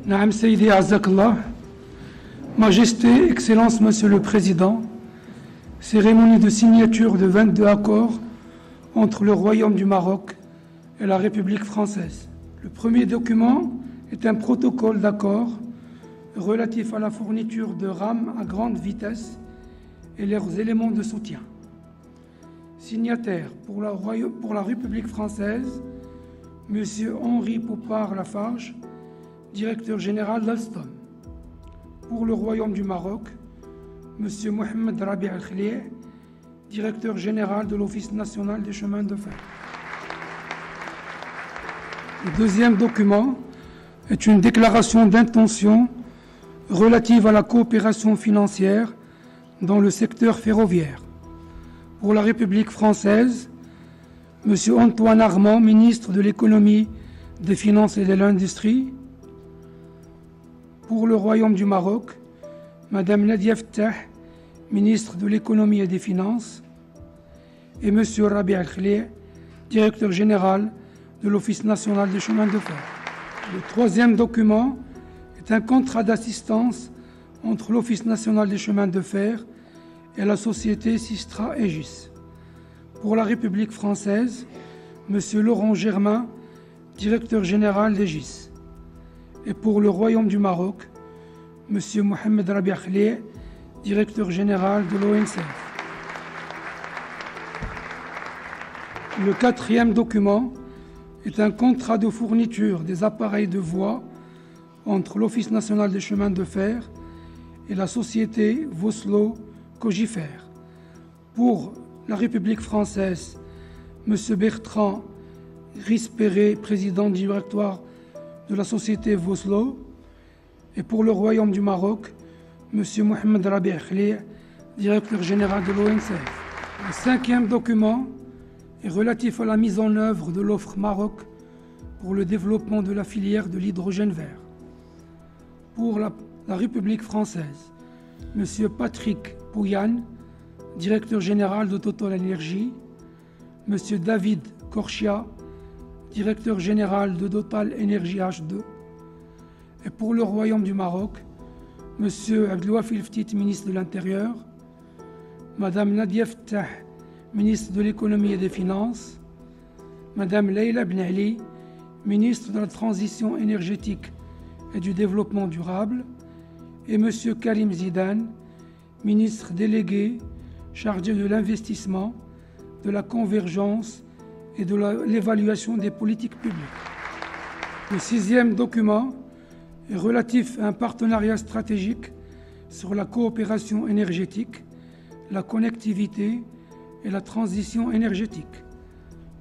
Naam Seydi Azzakallah, Majesté, Excellence, Monsieur le Président, cérémonie de signature de 22 accords entre le Royaume du Maroc et la République française. Le premier document est un protocole d'accord relatif à la fourniture de rames à grande vitesse et leurs éléments de soutien. Signataire pour la République française, M. Henri Poupart-Lafarge, directeur général d'Alstom. Pour le Royaume du Maroc, M. Mohamed Rabi Al-Khlieh, directeur général de l'Office national des chemins de fer. Le deuxième document est une déclaration d'intention relative à la coopération financière dans le secteur ferroviaire. Pour la République française, M. Antoine Armand, ministre de l'Économie, des Finances et de l'Industrie. Pour le Royaume du Maroc, Mme Nadia Ftah, ministre de l'Économie et des Finances, et M. Rabi Al-Khlieh, directeur général de l'Office national des chemins de fer. Le troisième document est un contrat d'assistance entre l'Office national des chemins de fer et la société Sistra Aegis. Pour la République française, M. Laurent Germain, directeur général d'Aegis. Et pour le Royaume du Maroc, M. Mohamed Rabi Al-Khlieh, directeur général de l'ONCF. Le quatrième document est un contrat de fourniture des appareils de voie entre l'Office national des chemins de fer et la société Vosloo-Cogifer. Pour la République française, M. Bertrand Rispéré, président du directoire de la société Vosloo, et pour le Royaume du Maroc, M. Mohamed Rabi Al-Khlieh, directeur général de l'ONCF. Le cinquième document est relatif à la mise en œuvre de l'offre Maroc pour le développement de la filière de l'hydrogène vert. Pour la République française, M. Patrick Pouyanné, directeur général de Total Energy, M. David Korchia, directeur général de Total Energy H2, et pour le Royaume du Maroc, M. Abdelwafil Ftit, ministre de l'Intérieur, Mme Nadia Ftah, ministre de l'Économie et des Finances, Mme Leïla Ben Ali, ministre de la Transition énergétique et du Développement durable, et M. Karim Zidane, ministre délégué chargé de l'investissement, de la convergence et de l'évaluation des politiques publiques. Le sixième document est relatif à un partenariat stratégique sur la coopération énergétique, la connectivité et la transition énergétique.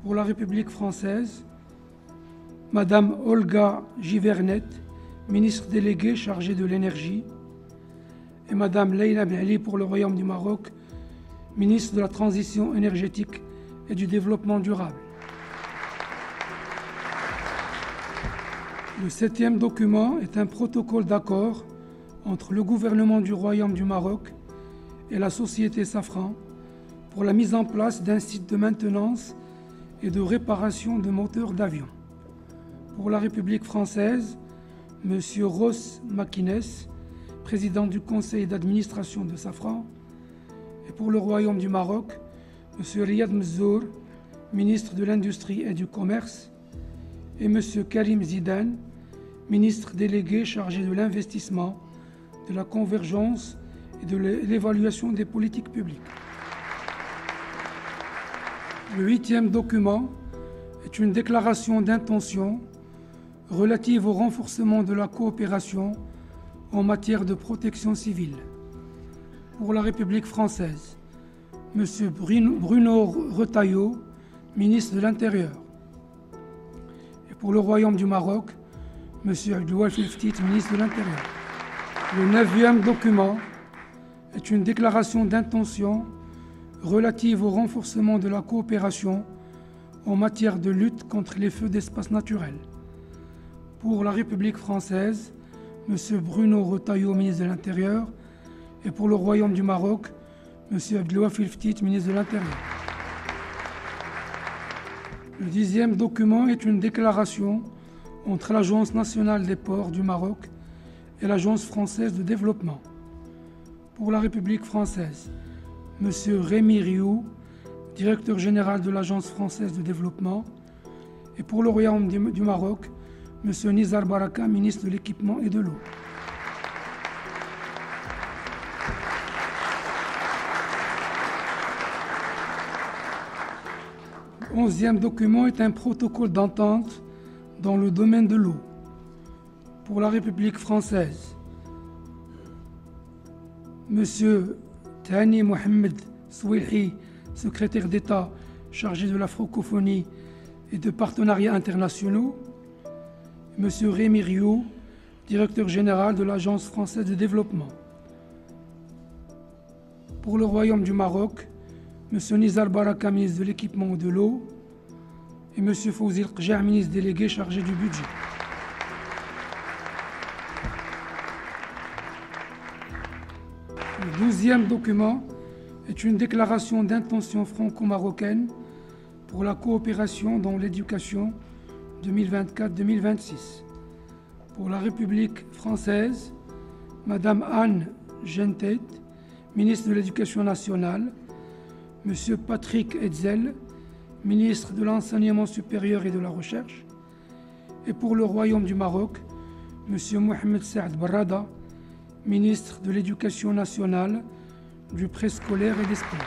Pour la République française, Mme Olga Givernet, ministre déléguée chargée de l'énergie, et Mme Leïla Ben Ali pour le Royaume du Maroc, ministre de la Transition énergétique et du Développement durable. Le septième document est un protocole d'accord entre le gouvernement du Royaume du Maroc et la société Safran pour la mise en place d'un site de maintenance et de réparation de moteurs d'avion. Pour la République française, M. Ross Makines, président du conseil d'administration de Safran, et pour le Royaume du Maroc, M. Riyad Mzour, ministre de l'Industrie et du Commerce, et M. Karim Zidane, ministre délégué chargé de l'investissement, de la convergence et de l'évaluation des politiques publiques. Le huitième document est une déclaration d'intention relative au renforcement de la coopération en matière de protection civile. Pour la République française, M. Bruno Retailleau, ministre de l'Intérieur. Et pour le Royaume du Maroc, M. Abdelwafil Ftit, ministre de l'Intérieur. Le neuvième document est une déclaration d'intention relative au renforcement de la coopération en matière de lutte contre les feux d'espace naturel. Pour la République française, M. Bruno Retailleau, ministre de l'Intérieur, et pour le Royaume du Maroc, M. Abdelwafil Ftit, ministre de l'Intérieur. Le dixième document est une déclaration entre l'Agence nationale des ports du Maroc et l'Agence française de développement. Pour la République française, M. Rémi Rioux, directeur général de l'Agence française de développement, et pour le Royaume du Maroc, M. Nizar Baraka, ministre de l'Équipement et de l'eau. Le 11e document est un protocole d'entente dans le domaine de l'eau. Pour la République française, M. Thani Mohamed Souilhi, secrétaire d'État chargé de la francophonie et de partenariats internationaux, M. Rémi Rioux, directeur général de l'Agence française de développement. Pour le Royaume du Maroc, M. Nizar Baraka, ministre de l'Équipement et de l'eau, et M. Fawzi El-Qja, ministre délégué chargé du budget. Le 12e document est une déclaration d'intention franco-marocaine pour la coopération dans l'éducation 2024-2026. Pour la République française, Mme Anne Gentet, ministre de l'Éducation nationale, M. Patrick Hetzel, ministre de l'Enseignement supérieur et de la Recherche, et pour le Royaume du Maroc, M. Mohamed Saad Barrada, ministre de l'Éducation nationale, du préscolaire et des sports.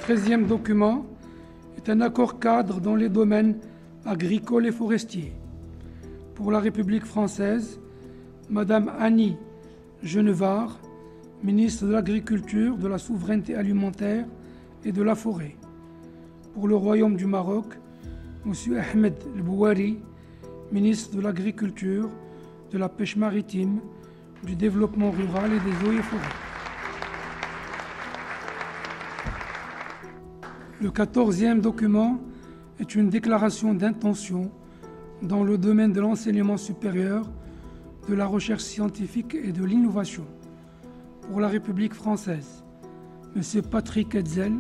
13e document est un accord cadre dans les domaines agricoles et forestiers. Pour la République française, Mme Annie Genevard, ministre de l'Agriculture, de la Souveraineté alimentaire et de la Forêt. Pour le Royaume du Maroc, M. Ahmed El Bouari, ministre de l'Agriculture, de la Pêche maritime, du Développement rural et des eaux et forêts. Le 14e document est une déclaration d'intention dans le domaine de l'enseignement supérieur, de la recherche scientifique et de l'innovation. Pour la République française, M. Patrick Hetzel,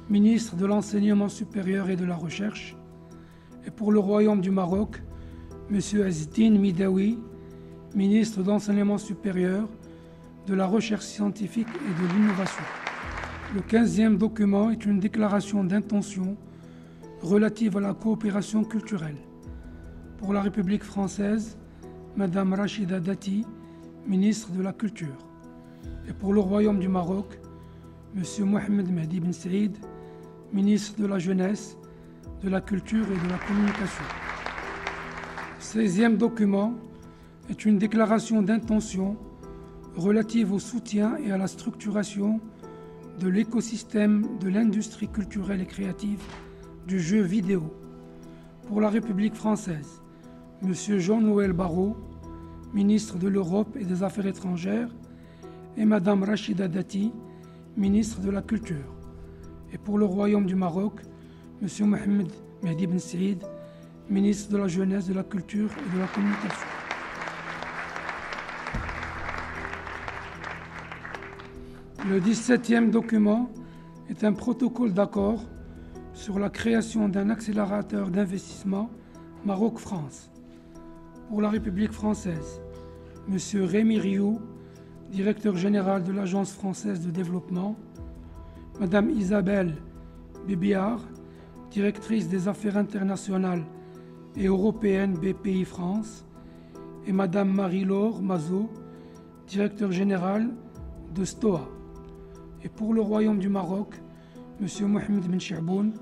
ministre de l'Enseignement supérieur et de la Recherche, et pour le Royaume du Maroc, M. Azdine Midawi, ministre d'Enseignement supérieur, de la Recherche scientifique et de l'innovation. Le 15e document est une déclaration d'intention relative à la coopération culturelle. Pour la République française, Mme Rachida Dati, ministre de la Culture. Et pour le Royaume du Maroc, M. Mohamed Mehdi Ben Saïd, ministre de la Jeunesse, de la Culture et de la Communication. Le 16e document est une déclaration d'intention relative au soutien et à la structuration de l'écosystème de l'industrie culturelle et créative du jeu vidéo. Pour la République française, M. Jean-Noël Barrot, ministre de l'Europe et des Affaires étrangères, et Mme Rachida Dati, ministre de la Culture. Et pour le Royaume du Maroc, M. Mohamed Mehdi Ben Saïd, ministre de la Jeunesse, de la Culture et de la Communication. Le 17e document est un protocole d'accord sur la création d'un accélérateur d'investissement Maroc-France. Pour la République française, M. Rémi Rioux, directeur général de l'Agence française de développement, Mme Isabelle Bébiard, directrice des affaires internationales et européennes BPI France, et Mme Marie-Laure Mazot, directeur général de STOA. Et pour le Royaume du Maroc, M. Mohamed Ben Chaboun,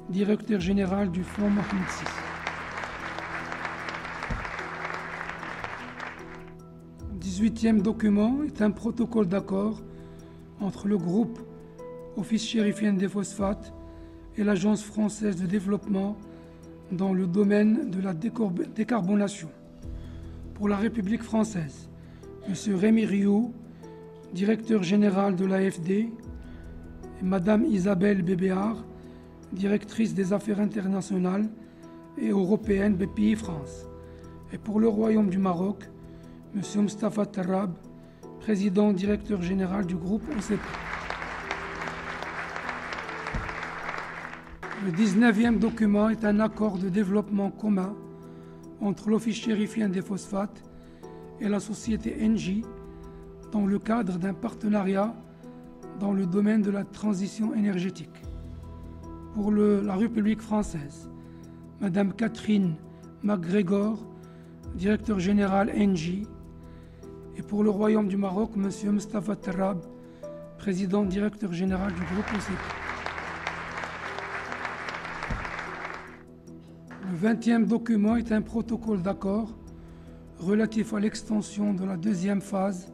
directeur général du Fonds Mohamed VI. Le 18e document est un protocole d'accord entre le groupe Office chérifien des phosphates et l'Agence française de développement dans le domaine de la décarbonation. Pour la République française, M. Rémi Rioux, directeur général de l'AFD, et Mme Isabelle Bébiard, directrice des affaires internationales et européennes BPI France. Et pour le Royaume du Maroc, M. Moustapha Tarab, président directeur général du groupe OCP. Le Le 19e document est un accord de développement commun entre l'Office chérifien des phosphates et la société Engie dans le cadre d'un partenariat dans le domaine de la transition énergétique. Pour la République française, Madame Catherine MacGregor, directeur général Engie, et pour le Royaume du Maroc, Monsieur Mustafa Terrab, président directeur général du groupe OCP. Le 20e document est un protocole d'accord relatif à l'extension de la deuxième phase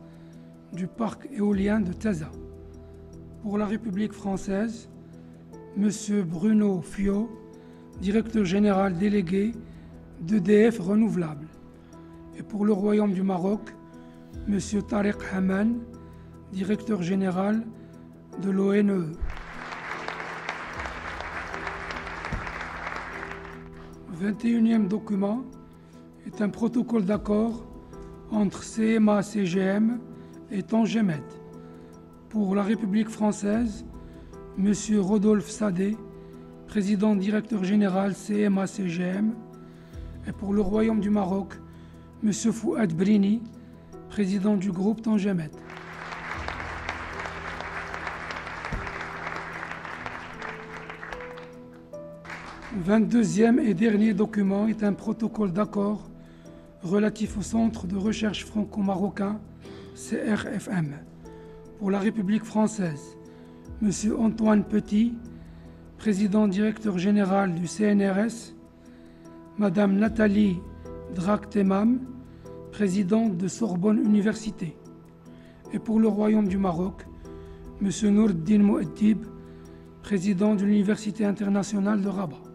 du parc éolien de Taza. Pour la République française, M. Bruno Fiot, directeur général délégué d'EDF Renouvelable. Et pour le Royaume du Maroc, M. Tariq Haman, directeur général de l'ONE. Le 21e document est un protocole d'accord entre CMA-CGM et Tangemed. Pour la République française, M. Rodolphe Sadé, président directeur général CMA-CGM, et pour le Royaume du Maroc, M. Fouad Brini, président du groupe Tangemed. Le 22e et dernier document est un protocole d'accord relatif au Centre de recherche franco-marocain CRFM. Pour la République française, M. Antoine Petit, président directeur général du CNRS, Madame Nathalie Drak-Temam, présidente de Sorbonne Université. Et pour le Royaume du Maroc, M. Nourdine Mouaddib, président de l'Université internationale de Rabat.